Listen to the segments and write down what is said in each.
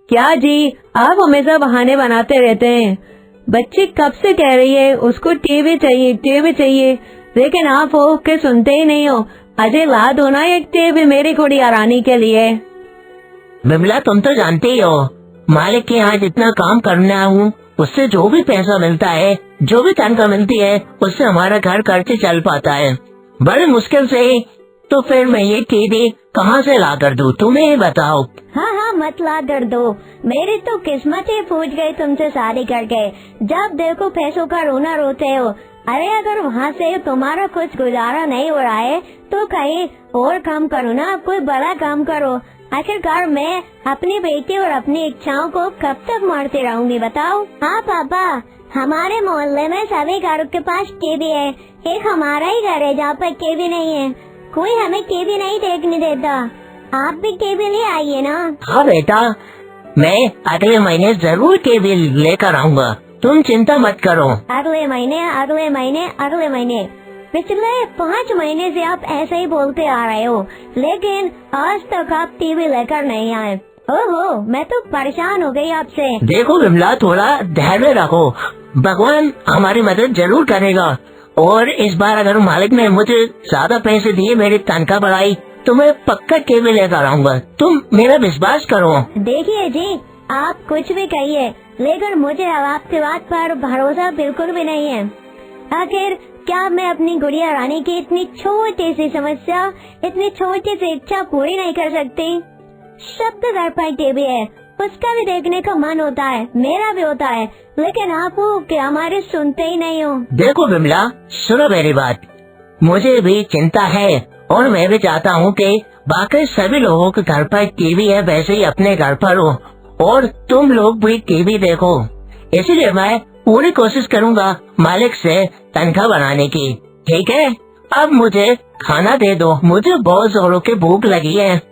क्या जी, आप हमेशा बहाने बनाते रहते हैं। बच्ची कब से कह रही है उसको टीवी चाहिए, टीवी चाहिए, लेकिन आप हो के सुनते ही नहीं हो। अजय ला दो ना एक टीवी मेरी गुड़िया रानी के लिए। बिमला, तुम तो जानते ही हो मालिक के यहाँ जितना काम करना हूँ, उससे जो भी पैसा मिलता है, जो भी तनख्वाह मिलती है, उससे हमारा घर खर्च चल पाता है। बड़े मुश्किल से। तो फिर मैं ये टीवी कहाँ से ला कर दूँ, तुम्हें ही बताओ। हाँ, मत ला कर दो। मेरी तो किस्मत ही फूट गई तुमसे शादी करके। जब देखो पैसों का रोना रोते हो। अरे अगर वहाँ से तुम्हारा कुछ गुजारा नहीं हो रहा है तो कहीं और काम करो ना, कोई बड़ा काम करो। आखिरकार मैं अपनी बेटी और अपनी इच्छाओं को कब तक मारती रहूंगी बताओ। हाँ पापा, हमारे मोहल्ले में सभी घरों के पास टीवी है। एक हमारा ही घर है जहाँ पर टीवी नहीं है। कोई हमें टीवी नहीं देखने देता। आप भी टीवी ले आइए ना। हाँ बेटा, मैं अगले महीने जरूर टीवी लेकर आऊँगा, तुम चिंता मत करो। अगले महीने पिछले 5 महीने से आप ऐसे ही बोलते आ रहे हो, लेकिन आज तक आप टीवी लेकर नहीं आए। ओहो, मैं तो परेशान हो गई आपसे। देखो बिमला, थोड़ा धैर्य रखो, भगवान हमारी मदद जरूर करेगा। और इस बार अगर मालिक ने मुझे ज्यादा पैसे दिए, मेरी तनख्वाह बढ़ाई, तो मैं पक्का टीवी लेकर आऊँगा, तुम मेरा विश्वास करो। देखिए जी, आप कुछ भी कहिए, लेकिन मुझे आपकी बात पर भरोसा बिल्कुल भी नहीं है। आखिर क्या मैं अपनी गुड़िया रानी की इतनी छोटी सी समस्या, इतनी छोटी सी इच्छा पूरी नहीं कर सकती? सबके घर पर टीवी है, उसका भी देखने का मन होता है, मेरा भी होता है, लेकिन आप वो क्या हमारे सुनते ही नहीं हो। देखो बिमला, सुनो मेरी बात, मुझे भी चिंता है और मैं भी चाहता हूँ कि बाकी सभी लोगों के घर पर टीवी है, वैसे ही अपने घर पर हो और तुम लोग भी टीवी देखो। इसीलिए मैं पूरी कोशिश करूँगा मालिक से तनख्वाह बनाने की। ठीक है, अब मुझे खाना दे दो, मुझे बहुत जोरों की भूख लगी है।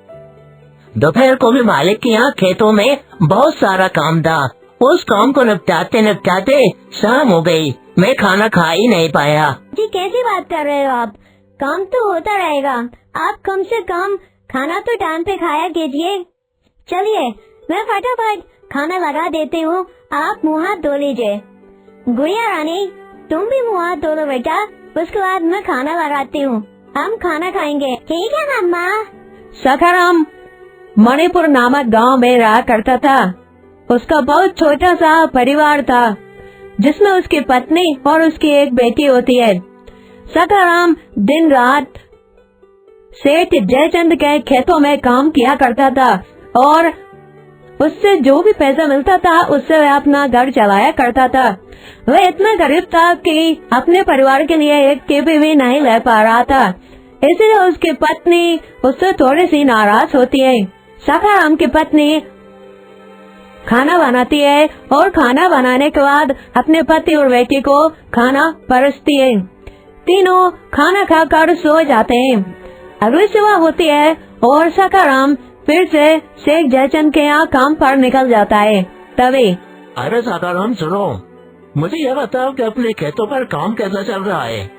दोपहर को भी मालिक के यहाँ खेतों में बहुत सारा काम था, उस काम को निपटाते निपटाते शाम हो गई, मैं खाना खा ही नहीं पाया। जी कैसी बात कर रहे हो आप? काम तो होता रहेगा, आप कम से कम खाना तो टाइम पे खाया कीजिए। चलिए मैं फटाफट खाना लगा देती हूँ, आप मुँह हाथ धो लीजिए। गुड़िया रानी, तुम भी मुँह हाथ धो लो बेटा, उसके बाद मैं खाना लगाती हूँ, हम खाना खाएंगे। ठीक है मम्मा। सखाराम मणिपुर नामक गांव में रहा करता था। उसका बहुत छोटा सा परिवार था, जिसमें उसकी पत्नी और उसकी एक बेटी होती है। सखाराम दिन रात सेठ जयचंद के खेतों में काम किया करता था और उससे जो भी पैसा मिलता था उससे वह अपना घर चलाया करता था। वह इतना गरीब था कि अपने परिवार के लिए एक टीवी भी नहीं ले पा रहा था, इसलिए उसकी पत्नी उससे थोड़ी सी नाराज होती है। सखाराम की पत्नी खाना बनाती है और खाना बनाने के बाद अपने पति और बेटी को खाना परसती है। तीनों खाना खाकर सो जाते हैं। अगली सुबह होती है और सखाराम फिर से शेख जयचंद के यहाँ काम पर निकल जाता है। तभी अरे सखाराम सुनो, मुझे यह बताओ कि अपने खेतों पर काम कैसा चल रहा है?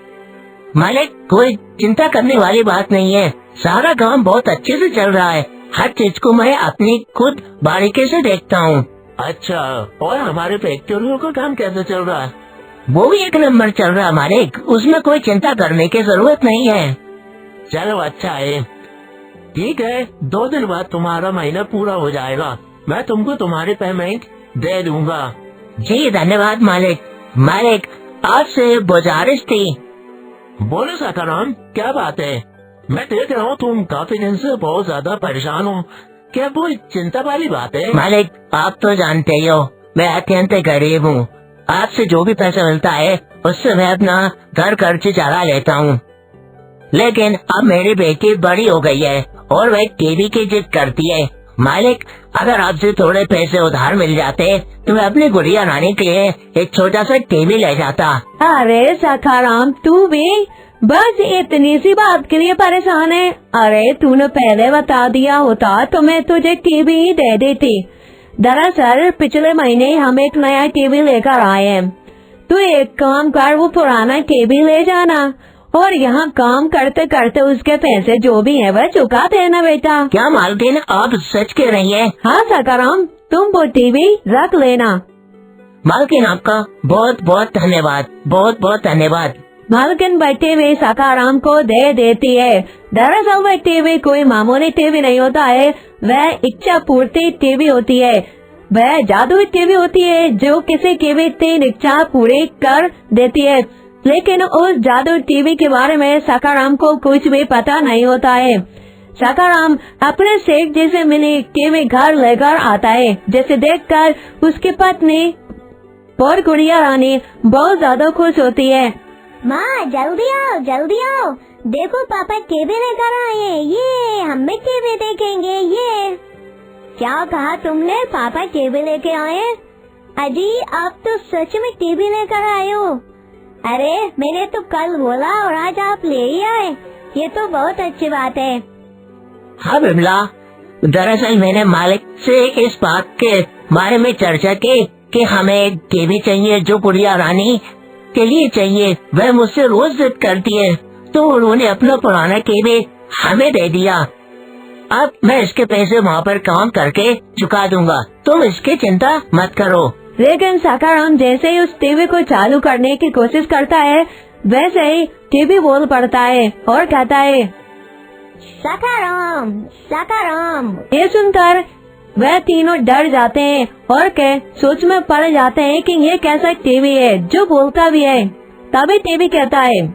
मालिक, कोई चिंता करने वाली बात नहीं है, सारा काम बहुत अच्छे से चल रहा है, हर चीज को मैं अपनी खुद बारीकी से देखता हूँ। अच्छा, और हमारे फैक्ट्रियों का काम कैसा चल रहा है? वो भी एक नंबर चल रहा है मालिक, उसमें कोई चिंता करने की जरूरत नहीं है। चलो अच्छा है, ठीक है, 2 दिन बाद तुम्हारा महीना पूरा हो जाएगा, मैं तुमको तुम्हारी पेमेंट दे दूंगा। जी धन्यवाद मालिक। मालिक, आपसे गुजारिश थी। बोलो सखाराम, क्या बात है? मैं देख रहा हूँ तुम काफी दिन से बहुत ज्यादा परेशान हो, क्या कोई चिंता वाली बात है? मालिक, आप तो जानते ही हो मैं अत्यंत गरीब हूँ, आपसे जो भी पैसा मिलता है उससे मैं अपना घर खर्च चला लेता हूँ, लेकिन अब मेरी बेटी बड़ी हो गई है और वह टीवी की जिद करती है। मालिक, अगर आपसे थोड़े पैसे उधार मिल जाते तो मैं अपनी गुड़िया रानी के लिए एक छोटा सा टीवी ले जाता। अरे सखाराम, तू भी बस इतनी सी बात के लिए परेशान है? अरे तूने पहले बता दिया होता तो मैं तुझे टीवी ही दे देती। दरअसल पिछले महीने हम एक नया टीवी लेकर आए हैं, तू एक काम कर, वो पुराना टीवी ले जाना और यहाँ काम करते करते उसके पैसे जो भी है वह चुका देना बेटा। क्या मालकिन, आप सच कह रही हैं? हाँ सखाराम, तुम वो टीवी रख लेना। मालकिन आपका बहुत बहुत धन्यवाद, बहुत बहुत धन्यवाद। मालकिन वह टीवी सखाराम को दे देती है। दरअसल वह टीवी कोई मामूली टीवी नहीं होता है, वह इच्छा पूर्ति टीवी होती है। वह जादुई टीवी होती है जो किसी की भी 3 इच्छा पूरी कर देती है। लेकिन उस जादुई टीवी के बारे में सखाराम को कुछ भी पता नहीं होता है। सखाराम अपने सेठ जी से मिली टीवी घर लेकर आता है, जिसे देखकर उसकी पत्नी और गुड़िया रानी बहुत ज्यादा खुश होती है। माँ जल्दी आओ, जल्दी आओ, देखो पापा टीवी लेकर आए हैं, ये हम भी टीवी देखेंगे। ये क्या कहा तुमने? पापा टीवी लेके आए? अजी आप तो सच में टीवी लेकर आए हो। अरे मैंने तो कल बोला और आज आप ले ही आए, ये तो बहुत अच्छी बात है। हाँ बिमला, दरअसल मैंने मालिक से इस बात के बारे में चर्चा की कि हमें एक टीवी चाहिए जो गुड़िया रानी के लिए चाहिए। वह मुझसे रोज जिद करती है, तो उन्होंने अपना पुराना टीवी हमें दे दिया। अब मैं इसके पैसे वहाँ पर काम करके चुका दूंगा, तुम इसकी चिंता मत करो। लेकिन सखाराम जैसे ही उस टीवी को चालू करने की कोशिश करता है, वैसे ही टीवी बोल पड़ता है और कहता है, सखाराम, सखाराम। ये सुनकर वह तीनों डर जाते हैं और सोच में पड़ जाते हैं कि ये कैसा टीवी है जो बोलता भी है। तभी टीवी कहता है,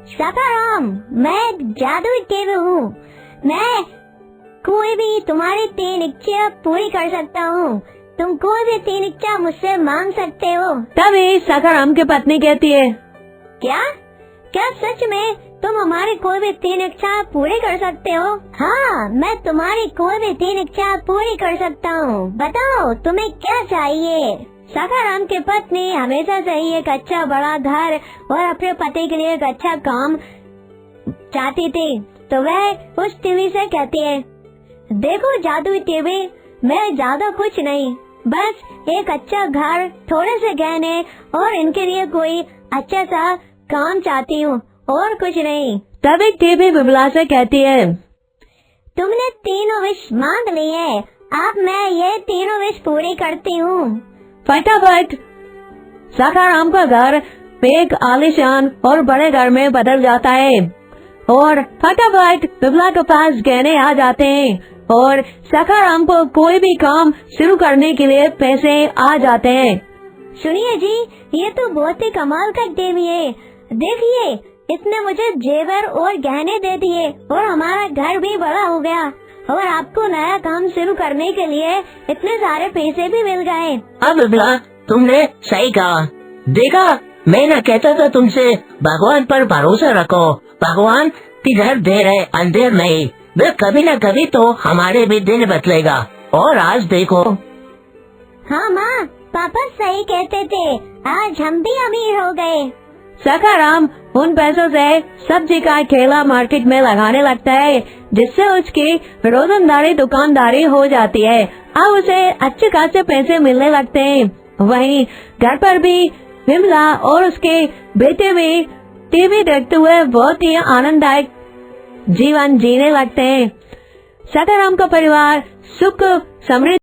सखाराम, मैं जादुई टीवी हूँ, मैं कोई भी तुम्हारी 3 इच्छा पूरी कर सकता हूँ, तुम कोई भी 3 इच्छा मुझसे मांग सकते हो। तभी सखाराम की पत्नी कहती है, क्या क्या सच में तुम हमारी कोई भी 3 इच्छा पूरी कर सकते हो? हाँ, मैं तुम्हारी कोई भी 3 इच्छा पूरी कर सकता हूँ, बताओ तुम्हें क्या चाहिए? सखाराम की पत्नी हमेशा से ही एक अच्छा बड़ा घर और अपने पति के लिए एक अच्छा काम चाहती थी, तो वह उस टीवी से कहती है, देखो जादुई टीवी, मैं ज्यादा कुछ नहीं, बस एक अच्छा घर, थोड़े से गहने और इनके लिए कोई अच्छा सा काम चाहती हूँ, और कुछ नहीं। तभी टीवी बिमला से कहती है, तुमने 3 विश मांग लिए, अब मैं ये 3 विश पूरी करती हूँ। फटाफट सखाराम का घर एक आलीशान और बड़े घर में बदल जाता है और फटाफट बिमला के पास गहने आ जाते हैं और सखाराम को कोई भी काम शुरू करने के लिए पैसे आ जाते हैं। सुनिए जी, ये तो बहुत ही कमाल का टीवी है, देखिए इसने मुझे जेवर और गहने दे दिए और हमारा घर भी बड़ा हो गया और आपको नया काम शुरू करने के लिए इतने सारे पैसे भी मिल गए। अब बिमला, तुमने सही कहा, देखा मैं ना कहता था तुमसे, भगवान पर भरोसा रखो, भगवान किधर देर है अंधेर नहीं, वे कभी न कभी तो हमारे भी दिन बदलेगा। और आज देखो। हाँ माँ, पापा सही कहते थे, आज हम भी अमीर हो गए। सखाराम उन पैसों से सब्जी का ठेला मार्केट में लगाने लगता है, जिससे उसकी रोजंदारी दुकानदारी हो जाती है। अब उसे अच्छे खासे पैसे मिलने लगते हैं। वहीं घर पर भी बिमला और उसके बेटे भी टीवी देखते हुए बहुत ही आनंददायक जीवन जीने लगते हैं। सखाराम का परिवार सुख समृद्धि